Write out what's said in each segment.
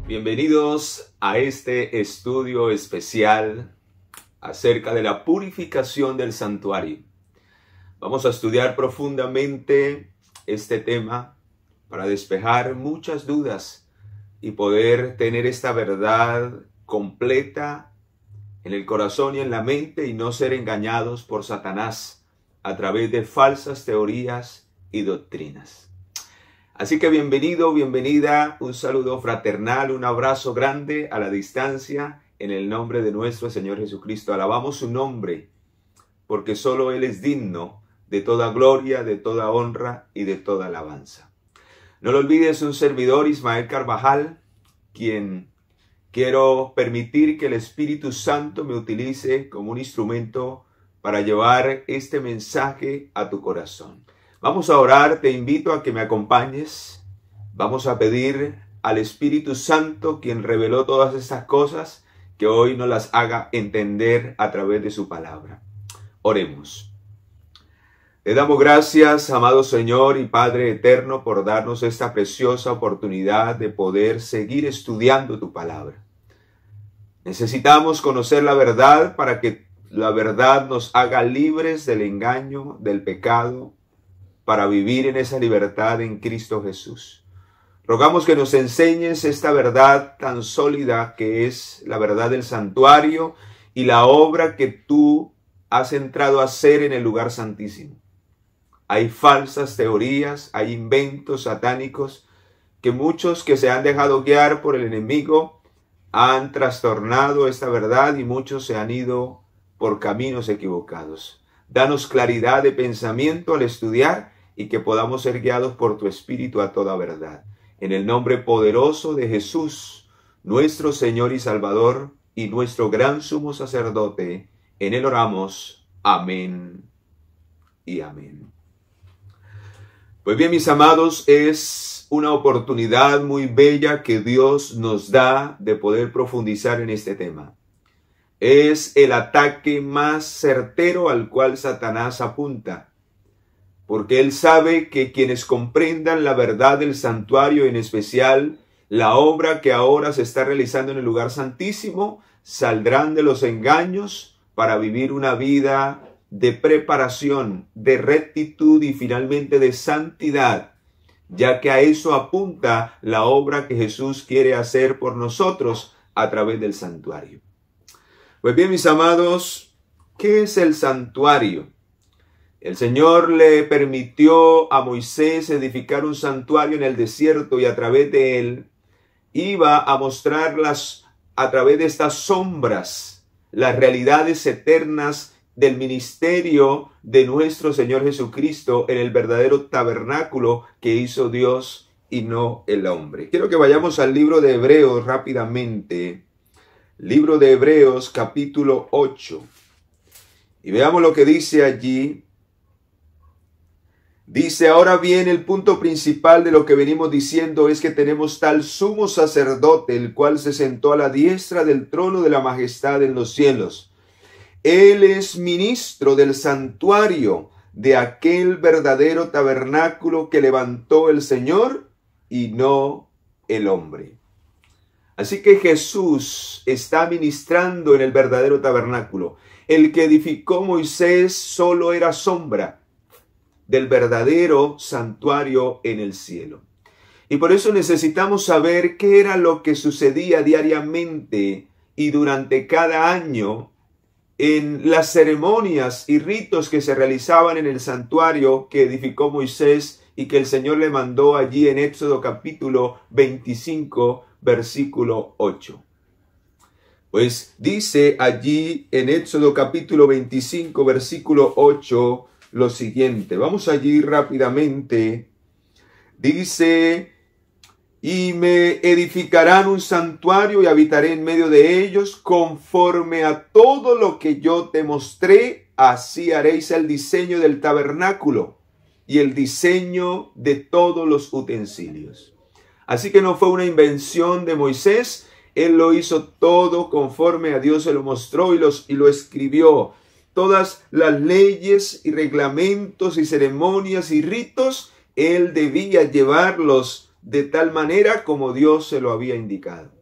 Bienvenidos a este estudio especial acerca de la purificación del santuario. Vamos a estudiar profundamente este tema para despejar muchas dudas y poder tener esta verdad completa en el corazón y en la mente y no ser engañados por Satanás a través de falsas teorías y doctrinas. Así que bienvenido, bienvenida, un saludo fraternal, un abrazo grande a la distancia en el nombre de nuestro Señor Jesucristo. Alabamos su nombre porque solo Él es digno de toda gloria, de toda honra y de toda alabanza. No lo olvides, un servidor, Ismael Carvajal, quien quiero permitir que el Espíritu Santo me utilice como un instrumento para llevar este mensaje a tu corazón. Vamos a orar, te invito a que me acompañes. Vamos a pedir al Espíritu Santo, quien reveló todas estas cosas, que hoy nos las haga entender a través de su palabra. Oremos. Te damos gracias, amado Señor y Padre eterno, por darnos esta preciosa oportunidad de poder seguir estudiando tu palabra. Necesitamos conocer la verdad para que la verdad nos haga libres del engaño, del pecado, para vivir en esa libertad en Cristo Jesús. Rogamos que nos enseñes esta verdad tan sólida que es la verdad del santuario y la obra que tú has entrado a hacer en el lugar santísimo. Hay falsas teorías, hay inventos satánicos que muchos que se han dejado guiar por el enemigo han trastornado esta verdad y muchos se han ido por caminos equivocados. Danos claridad de pensamiento al estudiar y que podamos ser guiados por tu Espíritu a toda verdad. En el nombre poderoso de Jesús, nuestro Señor y Salvador y nuestro gran sumo sacerdote, en Él oramos. Amén y amén. Pues bien, mis amados, es una oportunidad muy bella que Dios nos da de poder profundizar en este tema. Es el ataque más certero al cual Satanás apunta, porque él sabe que quienes comprendan la verdad del santuario, en especial la obra que ahora se está realizando en el lugar santísimo, saldrán de los engaños para vivir una vida de preparación, de rectitud y finalmente de santidad, ya que a eso apunta la obra que Jesús quiere hacer por nosotros a través del santuario. Pues bien, mis amados, ¿qué es el santuario? El Señor le permitió a Moisés edificar un santuario en el desierto y a través de él iba a mostrarlas a través de estas sombras, las realidades eternas del ministerio de nuestro Señor Jesucristo en el verdadero tabernáculo que hizo Dios y no el hombre. Quiero que vayamos al libro de Hebreos rápidamente. Libro de Hebreos capítulo 8. Y veamos lo que dice allí. Dice, ahora bien, el punto principal de lo que venimos diciendo es que tenemos tal sumo sacerdote, el cual se sentó a la diestra del trono de la majestad en los cielos. Él es ministro del santuario de aquel verdadero tabernáculo que levantó el Señor y no el hombre. Así que Jesús está ministrando en el verdadero tabernáculo. El que edificó Moisés solo era sombra del verdadero santuario en el cielo. Y por eso necesitamos saber qué era lo que sucedía diariamente y durante cada año en las ceremonias y ritos que se realizaban en el santuario que edificó Moisés y que el Señor le mandó allí en Éxodo capítulo 25, versículo 8. Pues dice allí en Éxodo capítulo 25, versículo 8, lo siguiente. Vamos allí rápidamente. Dice, y me edificarán un santuario y habitaré en medio de ellos, conforme a todo lo que yo te mostré, así haréis el diseño del tabernáculo y el diseño de todos los utensilios. Así que no fue una invención de Moisés, él lo hizo todo conforme a Dios se lo mostró y lo escribió. Todas las leyes y reglamentos y ceremonias y ritos, él debía llevarlos de tal manera como Dios se lo había indicado.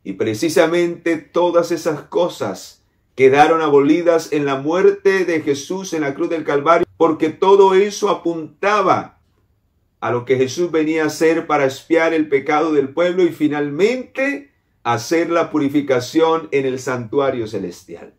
Y precisamente todas esas cosas quedaron abolidas en la muerte de Jesús en la cruz del Calvario, porque todo eso apuntaba a lo que Jesús venía a hacer para expiar el pecado del pueblo y finalmente hacer la purificación en el santuario celestial.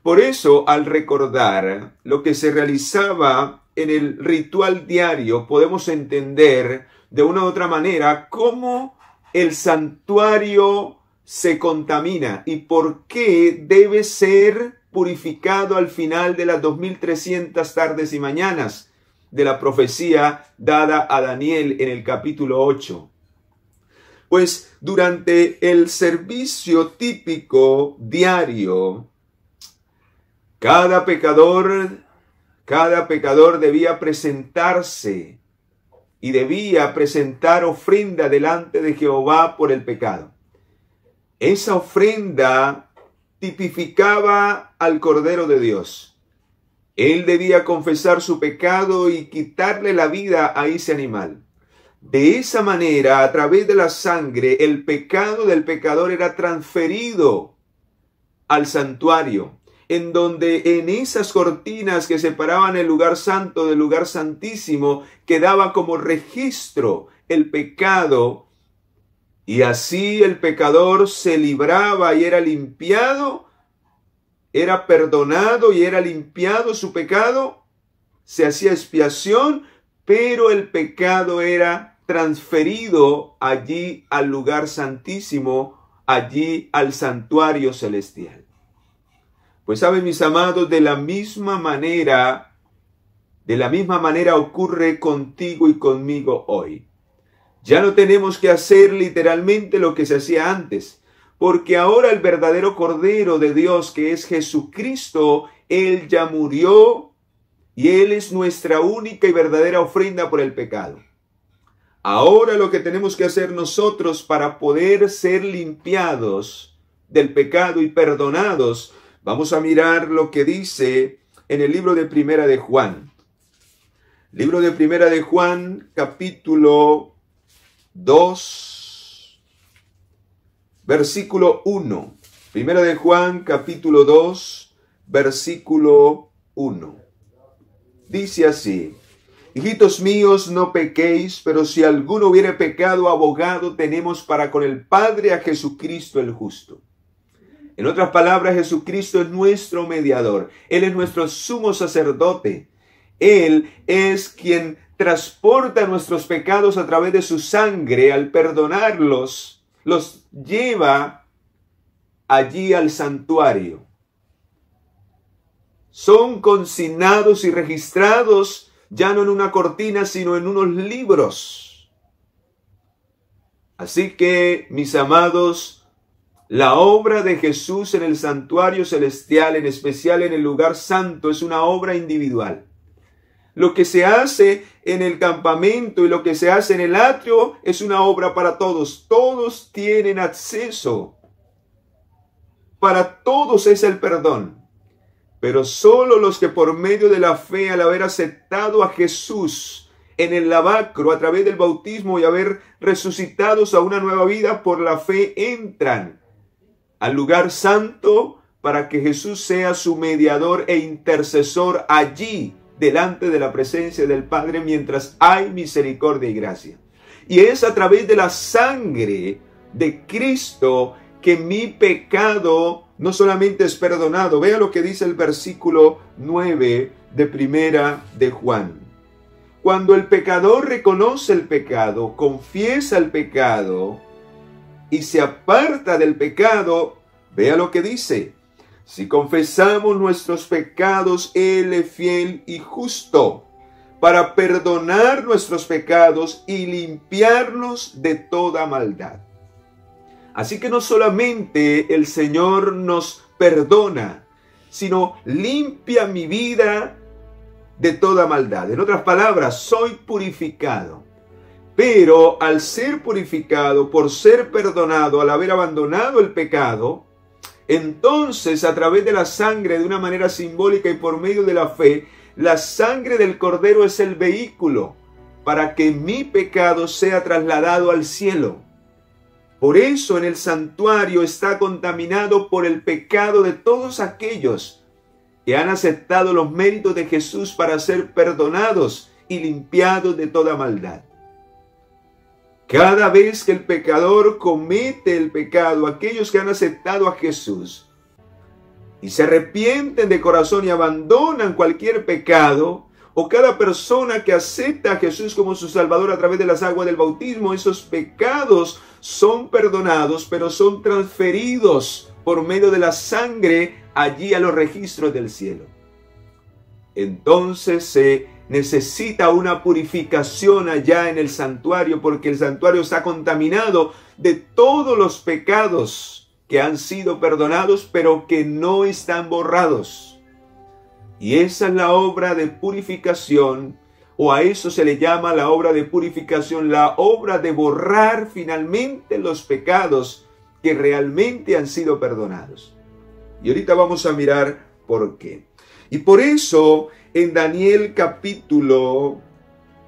Por eso, al recordar lo que se realizaba en el ritual diario, podemos entender de una u otra manera cómo el santuario se contamina y por qué debe ser purificado al final de las 2300 tardes y mañanas de la profecía dada a Daniel en el capítulo 8. Pues durante el servicio típico diario, cada pecador debía presentarse y debía presentar ofrenda delante de Jehová por el pecado. Esa ofrenda tipificaba al Cordero de Dios. Él debía confesar su pecado y quitarle la vida a ese animal. De esa manera, a través de la sangre, el pecado del pecador era transferido al santuario, en donde en esas cortinas que separaban el lugar santo del lugar santísimo, quedaba como registro el pecado, y así el pecador se libraba y era limpiado, era perdonado y era limpiado su pecado, se hacía expiación, pero el pecado era transferido allí al lugar santísimo, allí al santuario celestial. Pues saben, mis amados, de la misma manera ocurre contigo y conmigo hoy. Ya no tenemos que hacer literalmente lo que se hacía antes, porque ahora el verdadero Cordero de Dios, que es Jesucristo, Él ya murió y Él es nuestra única y verdadera ofrenda por el pecado. Ahora lo que tenemos que hacer nosotros para poder ser limpiados del pecado y perdonados, vamos a mirar lo que dice en el libro de Primera de Juan. Libro de Primera de Juan, capítulo 2, versículo 1. Primera de Juan, capítulo 2, versículo 1. Dice así: hijitos míos, no pequéis, pero si alguno hubiere pecado, abogado tenemos para con el Padre a Jesucristo el justo. En otras palabras, Jesucristo es nuestro mediador. Él es nuestro sumo sacerdote. Él es quien transporta nuestros pecados a través de su sangre. Al perdonarlos, los lleva allí al santuario. Son consignados y registrados ya no en una cortina, sino en unos libros. Así que, mis amados, la obra de Jesús en el santuario celestial, en especial en el lugar santo, es una obra individual. Lo que se hace en el campamento y lo que se hace en el atrio es una obra para todos. Todos tienen acceso. Para todos es el perdón. Pero solo los que por medio de la fe, al haber aceptado a Jesús en el lavacro, a través del bautismo y haber resucitados a una nueva vida por la fe, entran al lugar santo para que Jesús sea su mediador e intercesor allí, delante de la presencia del Padre, mientras hay misericordia y gracia. Y es a través de la sangre de Cristo que mi pecado no solamente es perdonado. Vea lo que dice el versículo 9 de Primera de Juan. Cuando el pecador reconoce el pecado, confiesa el pecado y se aparta del pecado, vea lo que dice: si confesamos nuestros pecados, Él es fiel y justo para perdonar nuestros pecados y limpiarnos de toda maldad. Así que no solamente el Señor nos perdona, sino limpia mi vida de toda maldad. En otras palabras, soy purificado. Pero al ser purificado, por ser perdonado, al haber abandonado el pecado, entonces a través de la sangre, de una manera simbólica y por medio de la fe, la sangre del Cordero es el vehículo para que mi pecado sea trasladado al cielo. Por eso en el santuario está contaminado por el pecado de todos aquellos que han aceptado los méritos de Jesús para ser perdonados y limpiados de toda maldad. Cada vez que el pecador comete el pecado, aquellos que han aceptado a Jesús y se arrepienten de corazón y abandonan cualquier pecado, o cada persona que acepta a Jesús como su Salvador a través de las aguas del bautismo, esos pecados son perdonados, pero son transferidos por medio de la sangre allí a los registros del cielo. Entonces se necesita una purificación allá en el santuario, porque el santuario está contaminado de todos los pecados que han sido perdonados, pero que no están borrados. Y esa es la obra de purificación, o a eso se le llama la obra de purificación, la obra de borrar finalmente los pecados que realmente han sido perdonados. Y ahorita vamos a mirar por qué. Y por eso en Daniel capítulo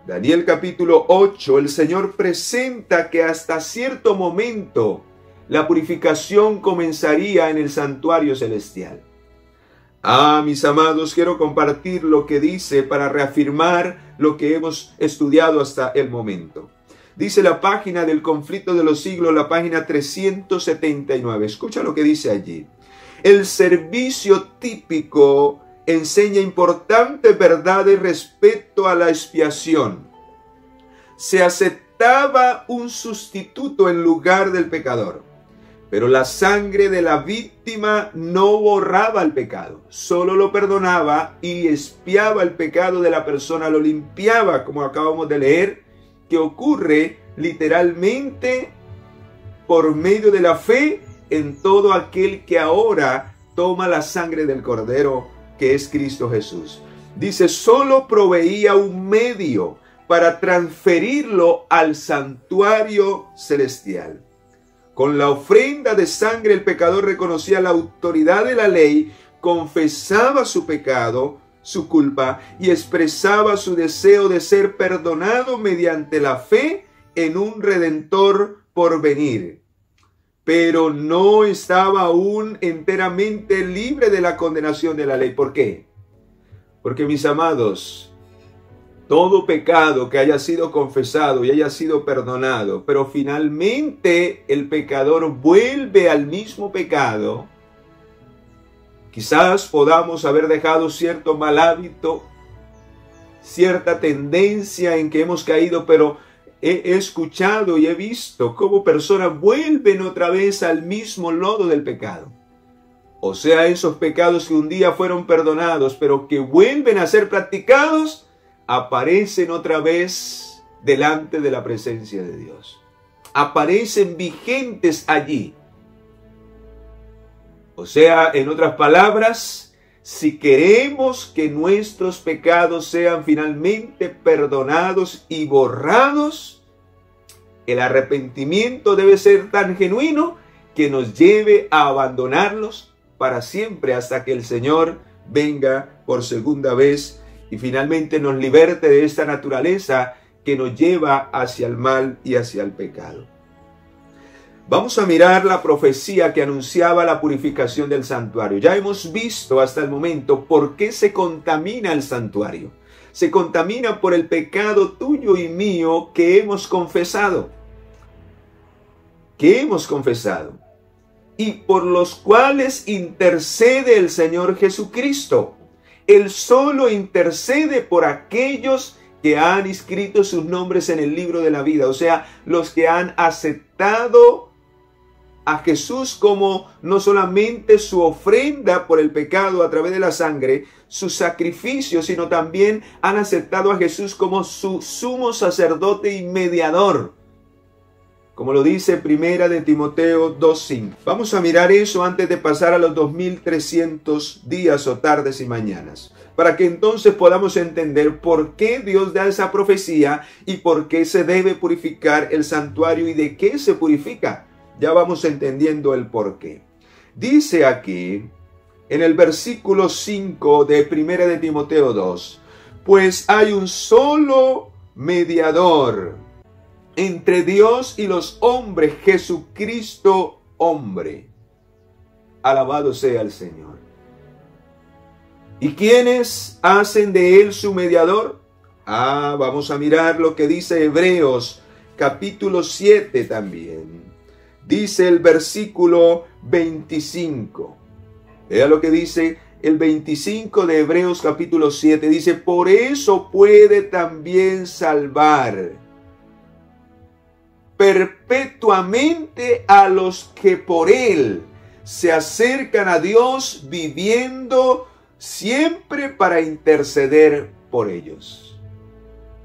8, el Señor presenta que hasta cierto momento la purificación comenzaría en el santuario celestial. Mis amados, quiero compartir lo que dice para reafirmar lo que hemos estudiado hasta el momento. Dice la página del Conflicto de los Siglos, la página 379. Escucha lo que dice allí. El servicio típico enseña importantes verdades respecto a la expiación. Se aceptaba un sustituto en lugar del pecador, pero la sangre de la víctima no borraba el pecado, solo lo perdonaba y expiaba el pecado de la persona, lo limpiaba, como acabamos de leer, que ocurre literalmente por medio de la fe en todo aquel que ahora toma la sangre del Cordero, que es Cristo Jesús. Dice, solo proveía un medio para transferirlo al santuario celestial. Con la ofrenda de sangre el pecador reconocía la autoridad de la ley, confesaba su pecado, su culpa, y expresaba su deseo de ser perdonado mediante la fe en un Redentor por venir. Pero no estaba aún enteramente libre de la condenación de la ley. ¿Por qué? Porque, mis amados, todo pecado que haya sido confesado y haya sido perdonado, pero finalmente el pecador vuelve al mismo pecado, quizás podamos haber dejado cierto mal hábito, cierta tendencia en que hemos caído, pero he escuchado y he visto cómo personas vuelven otra vez al mismo lodo del pecado. O sea, esos pecados que un día fueron perdonados, pero que vuelven a ser practicados, aparecen otra vez delante de la presencia de Dios. Aparecen vigentes allí. O sea, en otras palabras, si queremos que nuestros pecados sean finalmente perdonados y borrados, el arrepentimiento debe ser tan genuino que nos lleve a abandonarlos para siempre hasta que el Señor venga por segunda vez y finalmente nos liberte de esta naturaleza que nos lleva hacia el mal y hacia el pecado. Vamos a mirar la profecía que anunciaba la purificación del santuario. Ya hemos visto hasta el momento por qué se contamina el santuario. Se contamina por el pecado tuyo y mío que hemos confesado. Y por los cuales intercede el Señor Jesucristo. Él solo intercede por aquellos que han inscrito sus nombres en el libro de la vida. O sea, los que han aceptado a Jesús como no solamente su ofrenda por el pecado a través de la sangre, su sacrificio, sino también han aceptado a Jesús como su sumo sacerdote y mediador. Como lo dice Primera de Timoteo 2:5. Vamos a mirar eso antes de pasar a los 2300 días o tardes y mañanas, para que entonces podamos entender por qué Dios da esa profecía y por qué se debe purificar el santuario y de qué se purifica. Ya vamos entendiendo el por qué. Dice aquí, en el versículo 5 de Primera de Timoteo 2, pues hay un solo mediador entre Dios y los hombres, Jesucristo hombre. Alabado sea el Señor. ¿Y quiénes hacen de él su mediador? Vamos a mirar lo que dice Hebreos capítulo 7 también. Dice el versículo 25. Vea lo que dice el 25 de Hebreos capítulo 7. Dice, por eso puede también salvar perpetuamente a los que por él se acercan a Dios, viviendo siempre para interceder por ellos.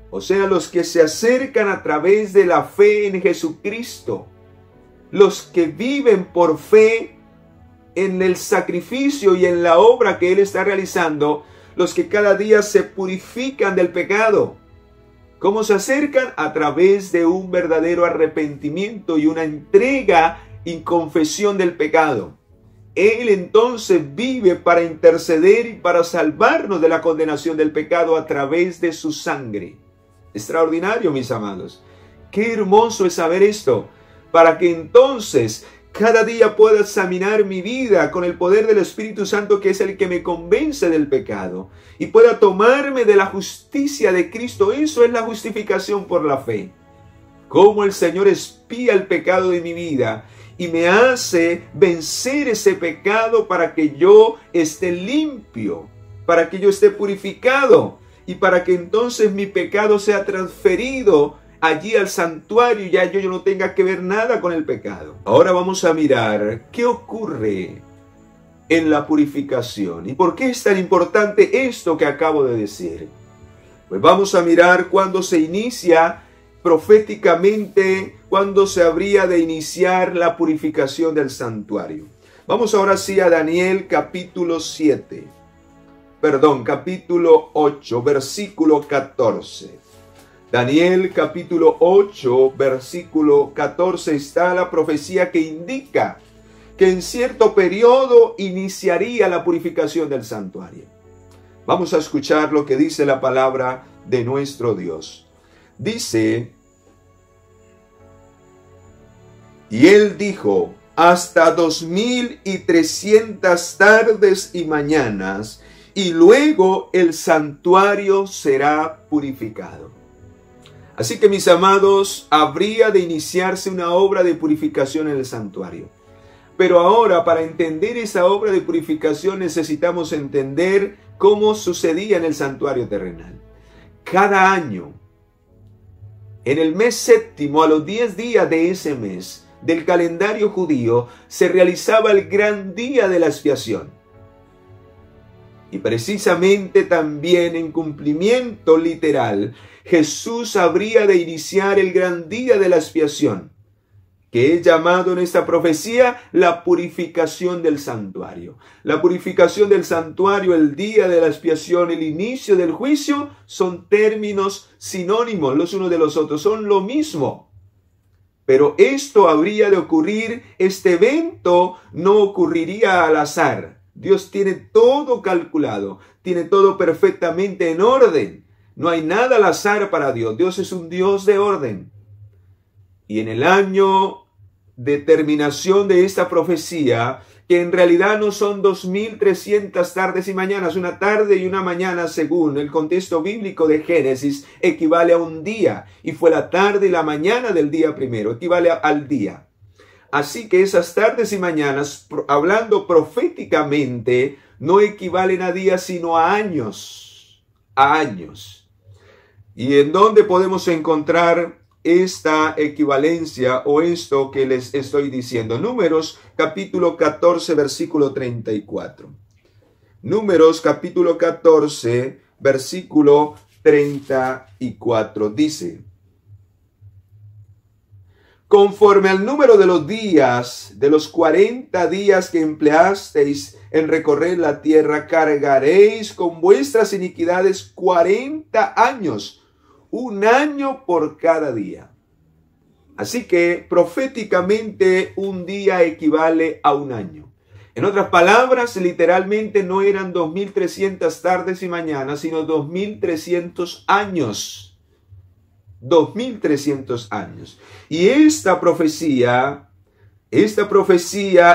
O sea, los que se acercan a través de la fe en Jesucristo, los que viven por fe en el sacrificio y en la obra que Él está realizando, los que cada día se purifican del pecado. ¿Cómo se acercan? A través de un verdadero arrepentimiento y una entrega y confesión del pecado. Él entonces vive para interceder y para salvarnos de la condenación del pecado a través de su sangre. Extraordinario, mis amados. Qué hermoso es saber esto, para que entonces cada día pueda examinar mi vida con el poder del Espíritu Santo, que es el que me convence del pecado, y pueda tomarme de la justicia de Cristo. Eso es la justificación por la fe. Cómo el Señor expía el pecado de mi vida y me hace vencer ese pecado para que yo esté limpio, para que yo esté purificado y para que entonces mi pecado sea transferido allí al santuario y ya yo no tenga que ver nada con el pecado. Ahora vamos a mirar qué ocurre en la purificación y por qué es tan importante esto que acabo de decir. Pues vamos a mirar cuándo se inicia proféticamente, cuándo se habría de iniciar la purificación del santuario. Vamos ahora sí a Daniel capítulo 8, versículo 14. Daniel capítulo 8, versículo 14 está la profecía que indica que en cierto periodo iniciaría la purificación del santuario. Vamos a escuchar lo que dice la palabra de nuestro Dios. Dice, y él dijo, hasta 2300 tardes y mañanas, y luego el santuario será purificado. Así que, mis amados, habría de iniciarse una obra de purificación en el santuario. Pero ahora, para entender esa obra de purificación, necesitamos entender cómo sucedía en el santuario terrenal. Cada año, en el mes séptimo, a los 10 días de ese mes del calendario judío, se realizaba el gran día de la expiación. Y precisamente también en cumplimiento literal, Jesús habría de iniciar el gran día de la expiación, que es llamado en esta profecía la purificación del santuario. La purificación del santuario, el día de la expiación, el inicio del juicio, son términos sinónimos los unos de los otros, son lo mismo. Pero esto habría de ocurrir, este evento no ocurriría al azar. Dios tiene todo calculado, tiene todo perfectamente en orden. No hay nada al azar para Dios. Dios es un Dios de orden. Y en el año de terminación de esta profecía, que en realidad no son 2300 tardes y mañanas, una tarde y una mañana según el contexto bíblico de Génesis, equivale a un día. Y fue la tarde y la mañana del día primero, equivale al día. Así que esas tardes y mañanas, hablando proféticamente, no equivalen a días sino a años. A años. ¿Y en dónde podemos encontrar esta equivalencia o esto que les estoy diciendo? Números capítulo 14, versículo 34. Números capítulo 14, versículo 34. Dice, conforme al número de los días, de los 40 días que empleasteis en recorrer la tierra, cargaréis con vuestras iniquidades 40 años, un año por cada día. Así que proféticamente un día equivale a un año. En otras palabras, literalmente no eran 2300 tardes y mañanas, sino 2300 años. 2300 años. Y esta profecía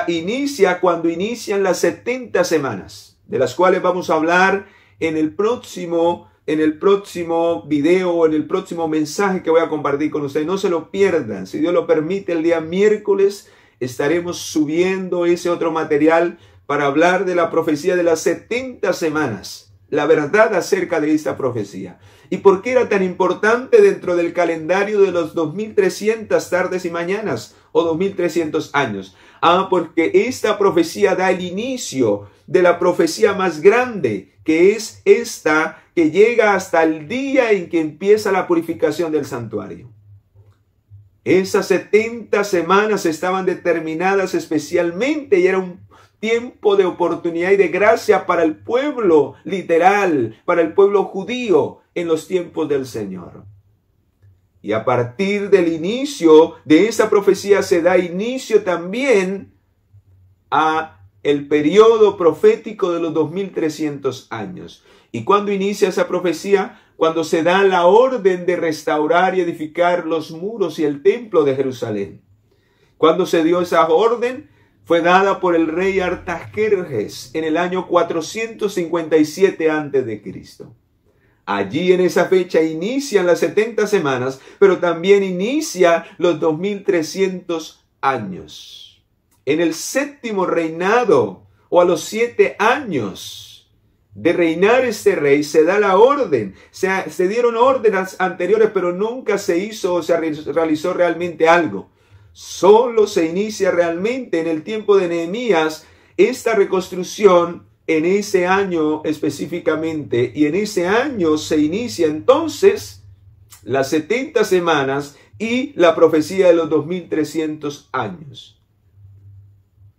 inicia cuando inician las 70 semanas, de las cuales vamos a hablar en el próximo video o en el próximo mensaje que voy a compartir con ustedes. No se lo pierdan. Si Dios lo permite, el día miércoles estaremos subiendo ese otro material para hablar de la profecía de las 70 semanas. La verdad acerca de esta profecía. ¿Y por qué era tan importante dentro del calendario de los 2300 tardes y mañanas o 2300 años? Porque esta profecía da el inicio de la profecía más grande, que es esta que llega hasta el día en que empieza la purificación del santuario. Esas 70 semanas estaban determinadas especialmente y era un tiempo de oportunidad y de gracia para el pueblo literal, para el pueblo judío en los tiempos del Señor. Y a partir del inicio de esa profecía se da inicio también a el periodo profético de los 2300 años. ¿Y cuándo inicia esa profecía? Cuando se da la orden de restaurar y edificar los muros y el templo de Jerusalén. ¿Cuándo se dio esa orden? Fue dada por el rey Artajerjes en el año 457 a.C. Allí en esa fecha inician las 70 semanas, pero también inicia los 2300 años. En el séptimo reinado, o a los 7 años de reinar este rey, se da la orden. Se dieron órdenes anteriores, pero nunca se hizo o se realizó realmente algo. Solo se inicia realmente en el tiempo de Nehemías esta reconstrucción en ese año específicamente, y en ese año se inicia entonces las 70 semanas y la profecía de los 2300 años.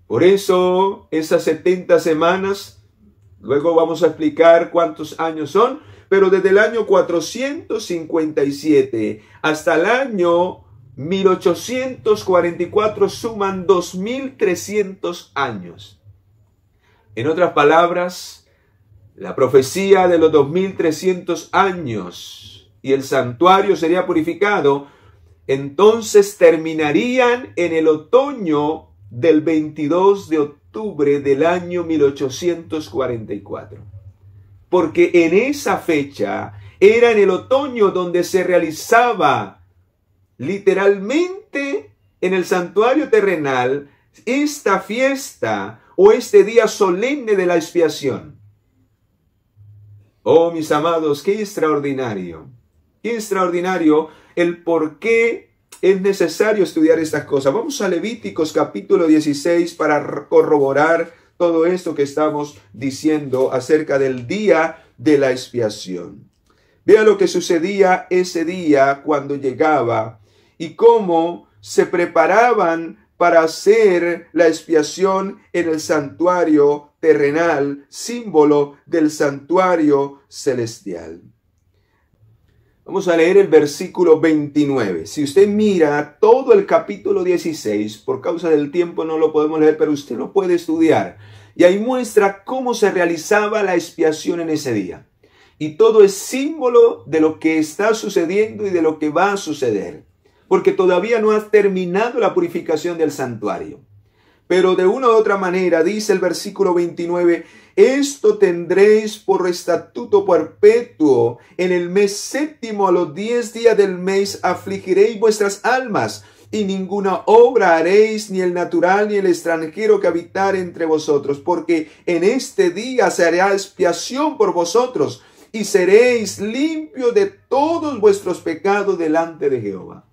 Por eso esas 70 semanas, luego vamos a explicar cuántos años son, pero desde el año 457 hasta el año 1844 suman 2300 años. En otras palabras, la profecía de los 2300 años y el santuario sería purificado, entonces terminarían en el otoño del 22 de octubre del año 1844. Porque en esa fecha era en el otoño donde se realizaba literalmente en el santuario terrenal esta fiesta o este día solemne de la expiación. Oh, mis amados, qué extraordinario el por qué es necesario estudiar estas cosas. Vamos a Levíticos capítulo 16 para corroborar todo esto que estamos diciendo acerca del día de la expiación. Vea lo que sucedía ese día cuando llegaba y cómo se preparaban para hacer la expiación en el santuario terrenal, símbolo del santuario celestial. Vamos a leer el versículo 29. Si usted mira todo el capítulo 16, por causa del tiempo no lo podemos leer, pero usted lo puede estudiar. Y ahí muestra cómo se realizaba la expiación en ese día. Y todo es símbolo de lo que está sucediendo y de lo que va a suceder. Porque todavía no ha terminado la purificación del santuario. Pero de una u otra manera, dice el versículo 29, esto tendréis por estatuto perpetuo. En el mes séptimo, a los 10 días del mes, afligiréis vuestras almas, y ninguna obra haréis, ni el natural ni el extranjero que habitar entre vosotros, porque en este día se hará expiación por vosotros, y seréis limpios de todos vuestros pecados delante de Jehová.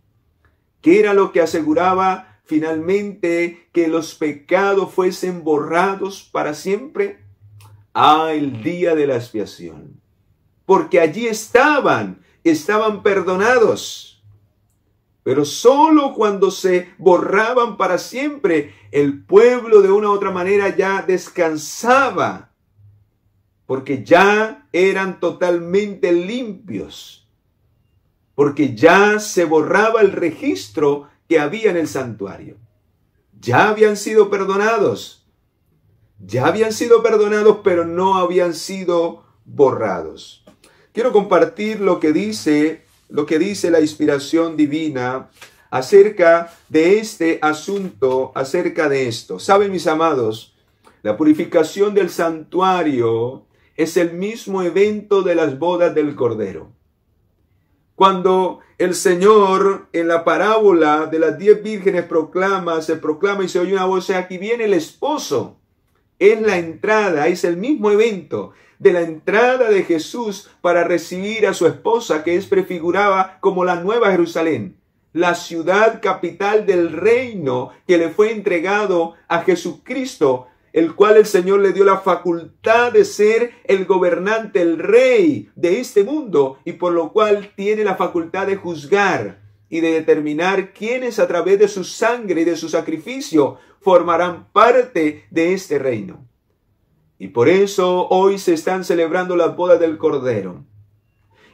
¿Qué era lo que aseguraba finalmente que los pecados fuesen borrados para siempre? El día de la expiación. Porque allí estaban perdonados. Pero solo cuando se borraban para siempre, el pueblo de una u otra manera ya descansaba. Porque ya eran totalmente limpios. Porque ya se borraba el registro que había en el santuario. Ya habían sido perdonados. Pero no habían sido borrados. Quiero compartir lo que dice lo que dice la inspiración divina acerca de este asunto, acerca de esto. Saben, mis amados, la purificación del santuario es el mismo evento de las bodas del Cordero. Cuando el Señor en la parábola de las 10 vírgenes se proclama y se oye una voz: aquí viene el esposo. Es la entrada, es el mismo evento de la entrada de Jesús para recibir a su esposa, que es prefigurada como la Nueva Jerusalén, la ciudad capital del reino que le fue entregado a Jesucristo, el cual el Señor le dio la facultad de ser el gobernante, el rey de este mundo, y por lo cual tiene la facultad de juzgar y de determinar quiénes a través de su sangre y de su sacrificio formarán parte de este reino. Y por eso hoy se están celebrando las bodas del Cordero.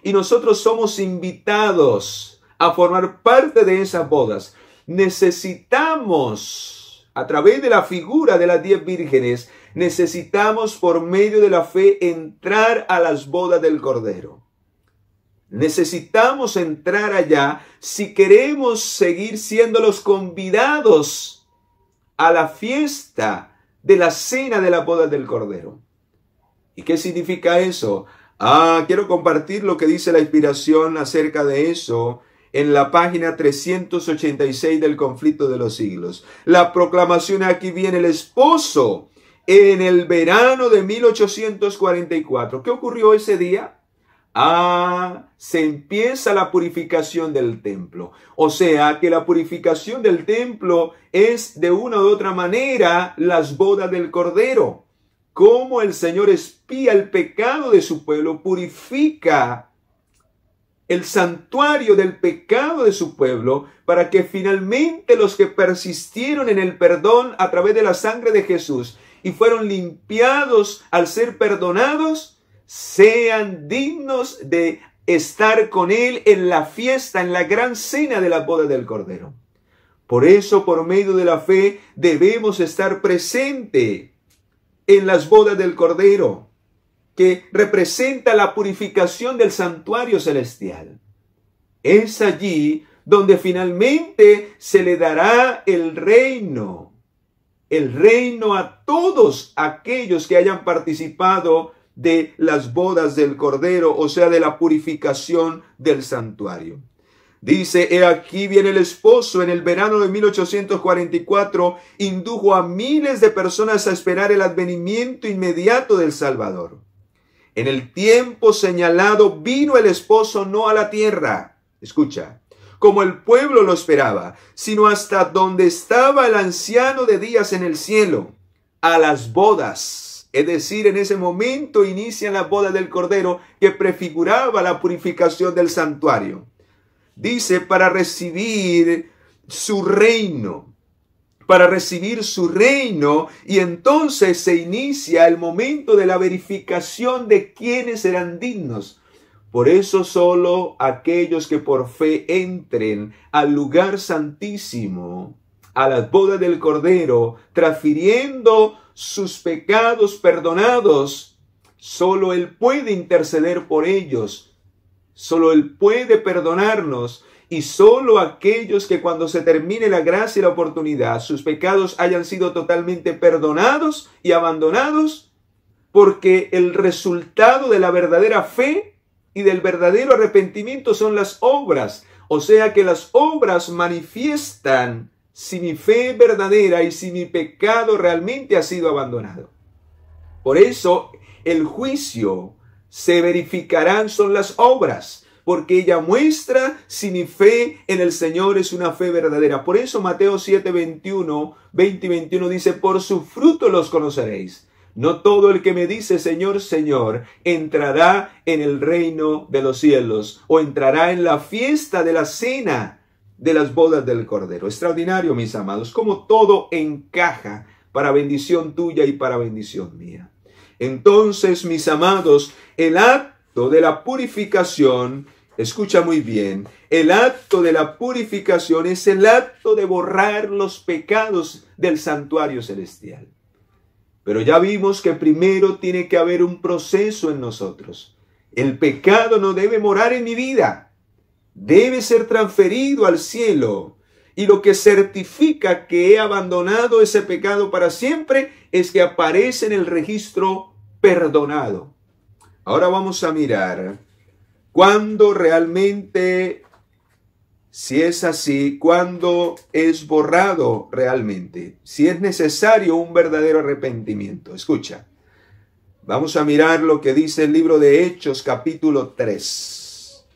Y nosotros somos invitados a formar parte de esas bodas. Necesitamos, a través de la figura de las 10 vírgenes, necesitamos por medio de la fe entrar a las bodas del Cordero. Necesitamos entrar allá si queremos seguir siendo los convidados a la fiesta de la cena de las bodas del Cordero. ¿Y qué significa eso? Quiero compartir lo que dice la inspiración acerca de eso en la página 386 del Conflicto de los Siglos. La proclamación: aquí viene el esposo, en el verano de 1844. ¿Qué ocurrió ese día? Se empieza la purificación del templo. O sea, que la purificación del templo es de una u otra manera las bodas del Cordero. Cómo el Señor expía el pecado de su pueblo, purifica el santuario del pecado de su pueblo, para que finalmente los que persistieron en el perdón a través de la sangre de Jesús y fueron limpiados al ser perdonados, sean dignos de estar con Él en la fiesta, en la gran cena de la boda del Cordero. Por eso, por medio de la fe, debemos estar presentes en las bodas del Cordero, que representa la purificación del santuario celestial. Es allí donde finalmente se le dará el reino a todos aquellos que hayan participado de las bodas del Cordero, o sea, de la purificación del santuario. Dice: he aquí viene el esposo. En el verano de 1844 indujo a miles de personas a esperar el advenimiento inmediato del Salvador. En el tiempo señalado vino el esposo no a la tierra, escucha, como el pueblo lo esperaba, sino hasta donde estaba el anciano de días en el cielo, a las bodas. Es decir, en ese momento inician las bodas del Cordero, que prefiguraba la purificación del santuario. Dice: para recibir su reino. Para recibir su reino, y entonces se inicia el momento de la verificación de quiénes serán dignos. Por eso solo aquellos que por fe entren al lugar santísimo, a las bodas del Cordero, transfiriendo sus pecados perdonados, solo Él puede interceder por ellos, solo Él puede perdonarnos, y solo aquellos que cuando se termine la gracia y la oportunidad, sus pecados hayan sido totalmente perdonados y abandonados, porque el resultado de la verdadera fe y del verdadero arrepentimiento son las obras. O sea que las obras manifiestan si mi fe es verdadera y si mi pecado realmente ha sido abandonado. Por eso el juicio se verificarán son las obras, porque ella muestra si mi fe en el Señor es una fe verdadera. Por eso Mateo 7, 20 y 21 dice: por su fruto los conoceréis. No todo el que me dice Señor, Señor, entrará en el reino de los cielos, o entrará en la fiesta de la cena de las bodas del Cordero. Extraordinario, mis amados, como todo encaja para bendición tuya y para bendición mía. Entonces, mis amados, el acto de la purificación, escucha muy bien, el acto de la purificación es el acto de borrar los pecados del santuario celestial. Pero ya vimos que primero tiene que haber un proceso en nosotros. El pecado no debe morar en mi vida. debe ser transferido al cielo. Y lo que certifica que he abandonado ese pecado para siempre es que aparece en el registro perdonado. Ahora vamos a mirar cuándo realmente, si es así, cuándo es borrado realmente, si es necesario un verdadero arrepentimiento. Escucha, vamos a mirar lo que dice el libro de Hechos capítulo 3.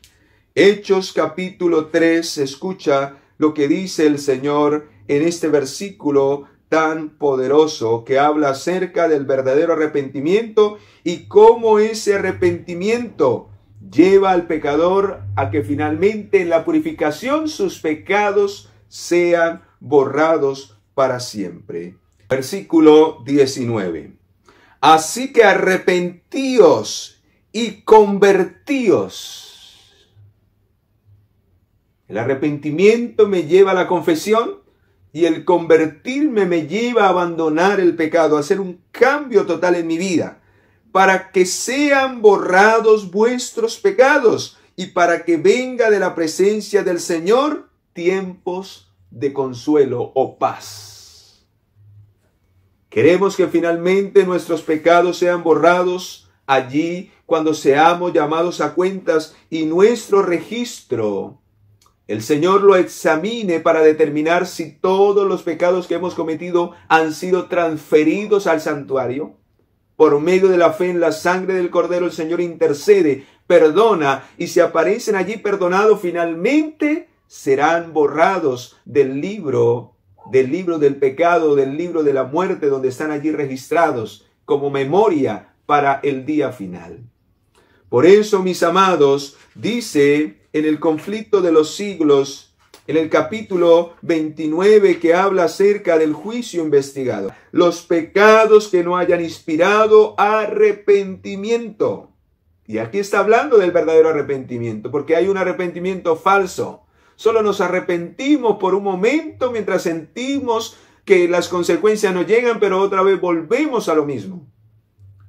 Hechos capítulo 3, escucha lo que dice el Señor en este versículo tan poderoso que habla acerca del verdadero arrepentimiento y cómo ese arrepentimiento lleva al pecador a que finalmente en la purificación sus pecados sean borrados para siempre. Versículo 19. Así que arrepentíos y convertíos. El arrepentimiento me lleva a la confesión y el convertirme me lleva a abandonar el pecado, a hacer un cambio total en mi vida, para que sean borrados vuestros pecados y para que venga de la presencia del Señor tiempos de consuelo o paz. Queremos que finalmente nuestros pecados sean borrados allí cuando seamos llamados a cuentas y nuestro registro el Señor lo examine para determinar si todos los pecados que hemos cometido han sido transferidos al santuario. Por medio de la fe en la sangre del Cordero, el Señor intercede, perdona, y si aparecen allí perdonados, finalmente serán borrados del libro del pecado, del libro de la muerte, donde están allí registrados como memoria para el día final. Por eso, mis amados, dice en el conflicto de los siglos, en el capítulo 29, que habla acerca del juicio investigado, los pecados que no hayan inspirado arrepentimiento. Y aquí está hablando del verdadero arrepentimiento, porque hay un arrepentimiento falso. Solo nos arrepentimos por un momento mientras sentimos que las consecuencias nos llegan, pero otra vez volvemos a lo mismo.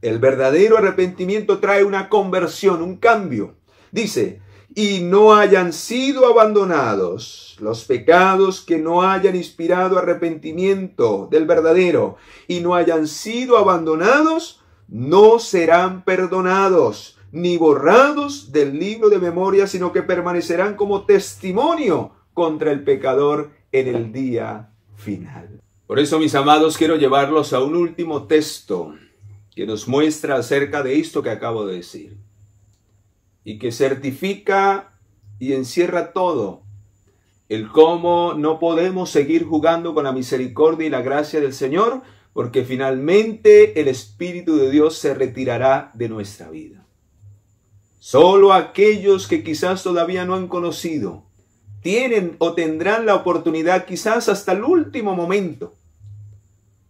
El verdadero arrepentimiento trae una conversión, un cambio. Dice, y no hayan sido abandonados los pecados que no hayan inspirado arrepentimiento del verdadero y no hayan sido abandonados, no serán perdonados ni borrados del libro de memoria, sino que permanecerán como testimonio contra el pecador en el día final. Por eso, mis amados, quiero llevarlos a un último texto que nos muestra acerca de esto que acabo de decir y que certifica y encierra todo, el cómo no podemos seguir jugando con la misericordia y la gracia del Señor, porque finalmente el Espíritu de Dios se retirará de nuestra vida. Solo aquellos que quizás todavía no han conocido, tienen o tendrán la oportunidad quizás hasta el último momento.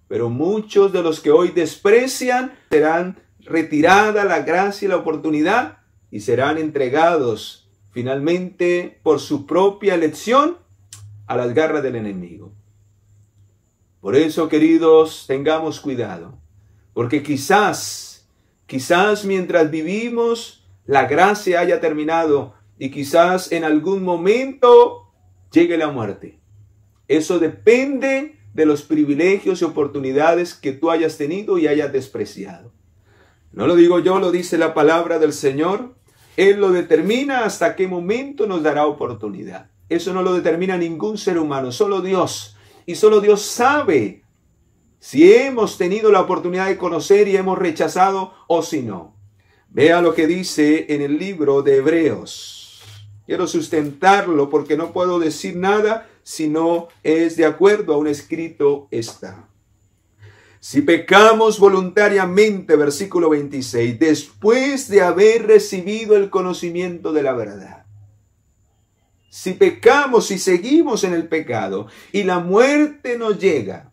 Pero muchos de los que hoy desprecian serán retirada la gracia y la oportunidad y serán entregados finalmente por su propia elección a las garras del enemigo. Por eso, queridos, tengamos cuidado, porque quizás mientras vivimos la gracia haya terminado y quizás en algún momento llegue la muerte. Eso depende de los privilegios y oportunidades que tú hayas tenido y hayas despreciado. No lo digo yo, lo dice la palabra del Señor. Él lo determina hasta qué momento nos dará oportunidad. Eso no lo determina ningún ser humano, solo Dios. Y solo Dios sabe si hemos tenido la oportunidad de conocer y hemos rechazado o si no. Vea lo que dice en el libro de Hebreos. Quiero sustentarlo porque no puedo decir nada si no es de acuerdo a un escrito está. Si pecamos voluntariamente, versículo 26, después de haber recibido el conocimiento de la verdad. Si pecamos, si seguimos en el pecado y la muerte nos llega,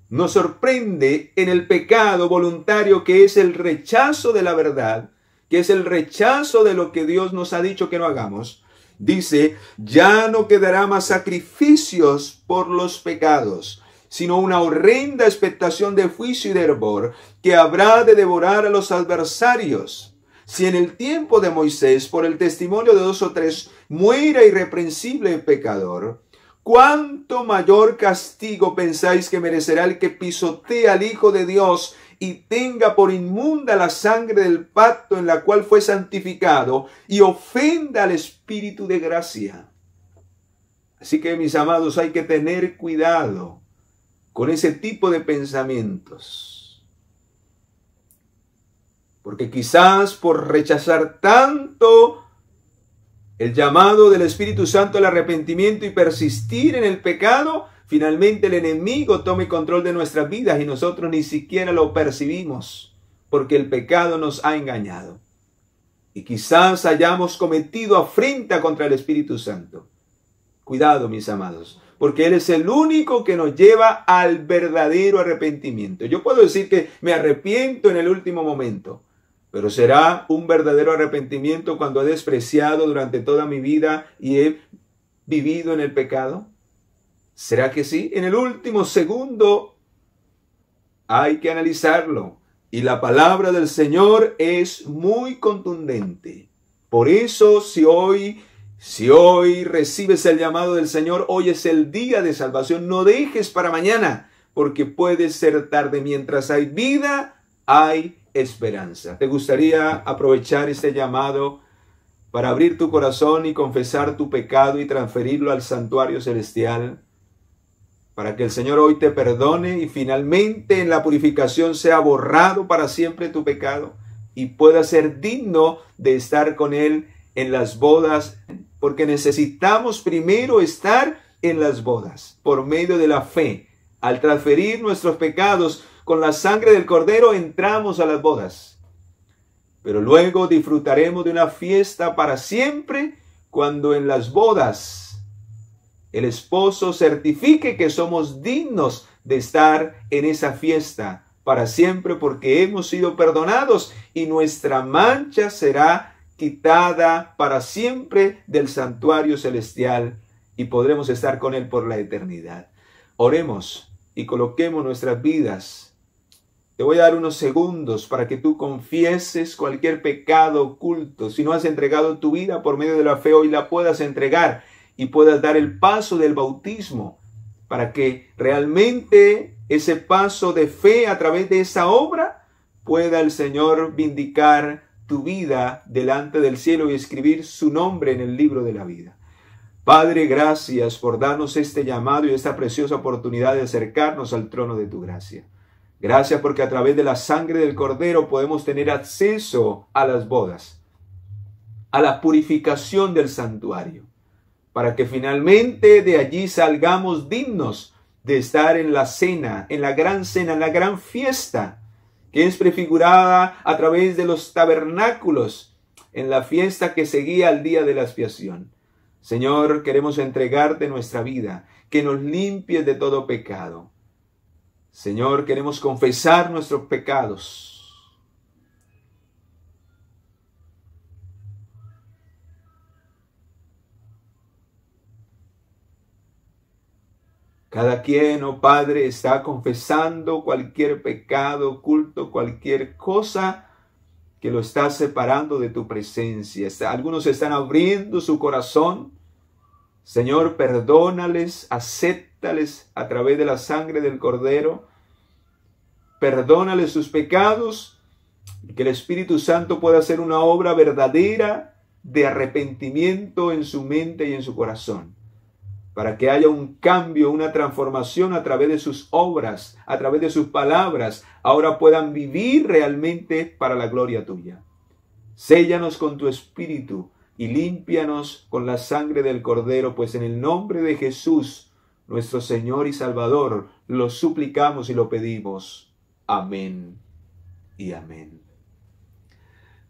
nos sorprende en el pecado voluntario que es el rechazo de la verdad, que es el rechazo de lo que Dios nos ha dicho que no hagamos. Dice, ya no quedará más sacrificios por los pecados, sino una horrenda expectación de juicio y de hervor que habrá de devorar a los adversarios. si en el tiempo de Moisés, por el testimonio de 2 o 3, muera irreprensible el pecador, ¿cuánto mayor castigo pensáis que merecerá el que pisotee al Hijo de Dios y tenga por inmunda la sangre del pacto en la cual fue santificado y ofenda al Espíritu de gracia? Así que, mis amados, hay que tener cuidado con ese tipo de pensamientos. Porque quizás por rechazar tanto el llamado del Espíritu Santo al arrepentimiento y persistir en el pecado, finalmente el enemigo tome control de nuestras vidas y nosotros ni siquiera lo percibimos, porque el pecado nos ha engañado. Y quizás hayamos cometido afrenta contra el Espíritu Santo. Cuidado, mis amados, porque Él es el único que nos lleva al verdadero arrepentimiento. Yo puedo decir que me arrepiento en el último momento, pero será un verdadero arrepentimiento cuando he despreciado durante toda mi vida y he vivido en el pecado. ¿Será que sí? En el último segundo hay que analizarlo. Y la palabra del Señor es muy contundente. Por eso, si hoy recibes el llamado del Señor, hoy es el día de salvación. No dejes para mañana, porque puede ser tarde. Mientras hay vida, hay esperanza. ¿Te gustaría aprovechar este llamado para abrir tu corazón y confesar tu pecado y transferirlo al santuario celestial? Para que el Señor hoy te perdone y finalmente en la purificación sea borrado para siempre tu pecado y puedas ser digno de estar con Él en las bodas, porque necesitamos primero estar en las bodas por medio de la fe. Al transferir nuestros pecados con la sangre del Cordero entramos a las bodas. Pero luego disfrutaremos de una fiesta para siempre cuando en las bodas el esposo certifique que somos dignos de estar en esa fiesta para siempre porque hemos sido perdonados y nuestra mancha será quitada para siempre del santuario celestial y podremos estar con Él por la eternidad. Oremos y coloquemos nuestras vidas. Te voy a dar unos segundos para que tú confieses cualquier pecado oculto. Si no has entregado tu vida por medio de la fe, hoy la puedas entregar y puedas dar el paso del bautismo para que realmente ese paso de fe a través de esa obra pueda el Señor vindicar tu vida delante del cielo y escribir su nombre en el libro de la vida. Padre, gracias por darnos este llamado y esta preciosa oportunidad de acercarnos al trono de tu gracia. Gracias porque a través de la sangre del Cordero podemos tener acceso a las bodas, a la purificación del santuario, para que finalmente de allí salgamos dignos de estar en la cena, en la gran fiesta, que es prefigurada a través de los tabernáculos, en la fiesta que seguía al día de la expiación. Señor, queremos entregarte nuestra vida, que nos limpies de todo pecado. Señor, queremos confesar nuestros pecados. Cada quien, oh Padre, está confesando cualquier pecado oculto, cualquier cosa que lo está separando de tu presencia. Algunos están abriendo su corazón. Señor, perdónales, acéptales a través de la sangre del Cordero. Perdónales sus pecados y que el Espíritu Santo pueda hacer una obra verdadera de arrepentimiento en su mente y en su corazón, para que haya un cambio, una transformación a través de sus obras, a través de sus palabras, ahora puedan vivir realmente para la gloria tuya. Séllanos con tu Espíritu y límpianos con la sangre del Cordero, pues en el nombre de Jesús, nuestro Señor y Salvador, lo suplicamos y lo pedimos. Amén y amén.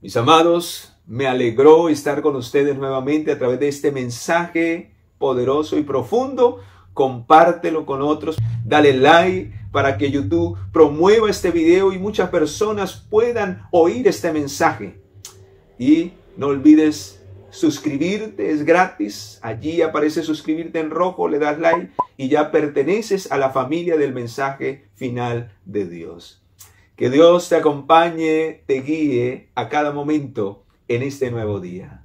Mis amados, me alegró estar con ustedes nuevamente a través de este mensaje poderoso y profundo. Compártelo con otros, dale like para que YouTube promueva este video y muchas personas puedan oír este mensaje. Y no olvides suscribirte, es gratis. Allí aparece suscribirte en rojo, le das like y ya perteneces a la familia del mensaje final de Dios. Que Dios te acompañe, te guíe a cada momento en este nuevo día.